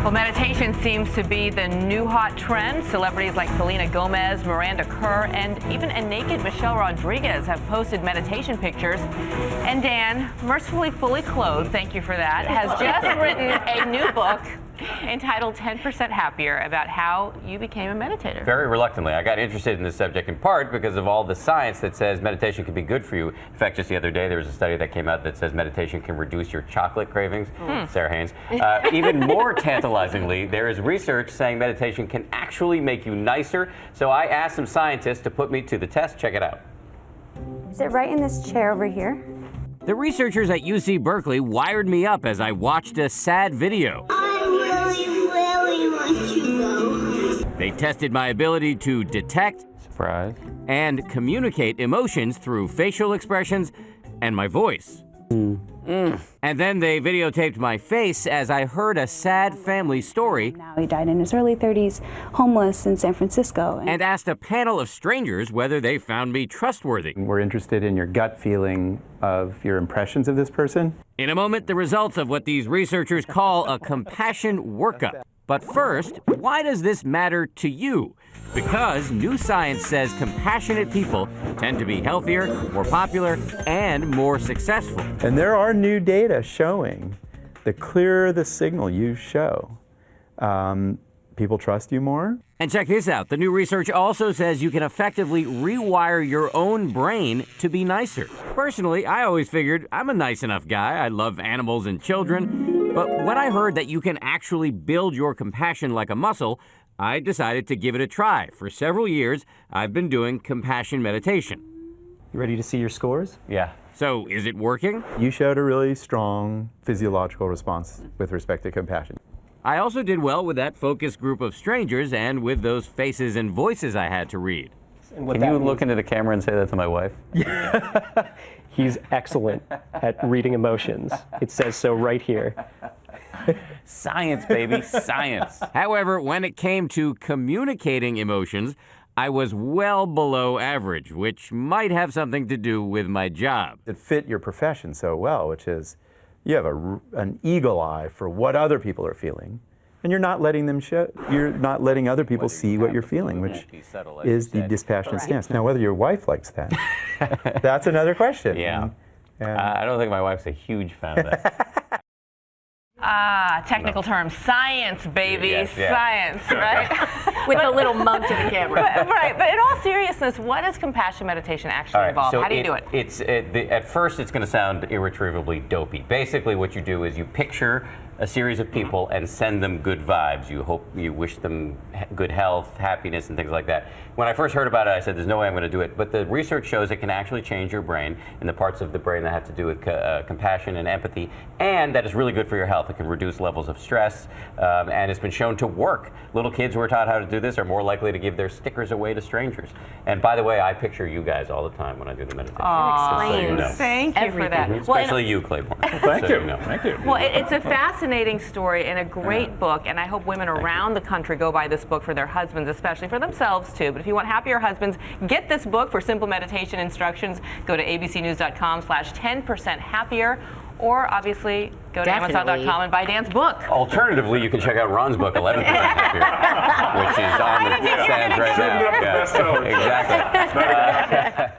Well, meditation seems to be the new hot trend. Celebrities like Selena Gomez, Miranda Kerr, and even a naked Michelle Rodriguez have posted meditation pictures. And Dan, mercifully fully clothed, thank you for that, has just written a new book entitled 10% Happier about how you became a meditator. Very reluctantly. I got interested in this subject in part because of all the science that says meditation can be good for you. In fact, just the other day there was a study that came out that says meditation can reduce your chocolate cravings. Sarah Haynes. Even more tantalizingly, there is research saying meditation can actually make you nicer. So I asked some scientists to put me to the test. Check it out. Sit right in this chair over here. The researchers at UC Berkeley wired me up as I watched a sad video. Really want to go. They tested my ability to detect Surprise. and communicate emotions through facial expressions and my voice. And then they videotaped my face as I heard a sad family story. Now he died in his early 30s, homeless in San Francisco. And asked a panel of strangers whether they found me trustworthy. We're interested in your gut feeling of your impressions of this person. In a moment, the results of what these researchers call a compassion workup. But first, why does this matter to you? Because new science says compassionate people tend to be healthier, more popular, and more successful. And there are new data showing the clearer the signal you show, people trust you more. And check this out. The new research also says you can effectively rewire your own brain to be nicer. Personally, I always figured I'm a nice enough guy. I love animals and children. But when I heard that you can actually build your compassion like a muscle, I decided to give it a try. For several years, I've been doing compassion meditation. You ready to see your scores? Yeah. So, is it working? You showed a really strong physiological response with respect to compassion. I also did well with that focus group of strangers and with those faces and voices I had to read. And what Can that you means- look into the camera and say that to my wife? He's excellent at reading emotions. It says so right here. Science, baby, science. However, when it came to communicating emotions, I was well below average, which might have something to do with my job. It fit your profession so well, which is you have an eagle eye for what other people are feeling, and you're not letting them show. You're not letting other people see what you're feeling, which is the dispassionate stance. Now, whether your wife likes that, that's another question. Yeah. And I don't think my wife's a huge fan of that. Technical terms. Science, baby. Yes, yeah. Science, right? With a little mug to the camera. Right, but in all seriousness, what does compassion meditation actually involve? So How do you do it? At first, it's going to sound irretrievably dopey. Basically, what you do is you picture a series of people and send them good vibes. You wish them good health, happiness, and things like that. When I first heard about it, I said, there's no way I'm going to do it. But the research shows it can actually change your brain in the parts of the brain that have to do with compassion and empathy, and that is really good for your health. It can reduce levels of stress, and it's been shown to work. Little kids who are taught how to do this are more likely to give their stickers away to strangers. And by the way, I picture you guys all the time when I do the meditation. Just so you know. Thank you for that. Especially you, Claiborne. Thank you. Thank you. Well, it's a fascinating story and a great book, and I hope women around the country go buy this book for their husbands, especially for themselves too. But if you want happier husbands, get this book for simple meditation instructions. Go to abcnews.com/10% happier, or obviously go to Amazon.com and buy Dan's book. Alternatively, you can check out Ron's book, 11% Happier, which is on the stands right now. Yeah, exactly.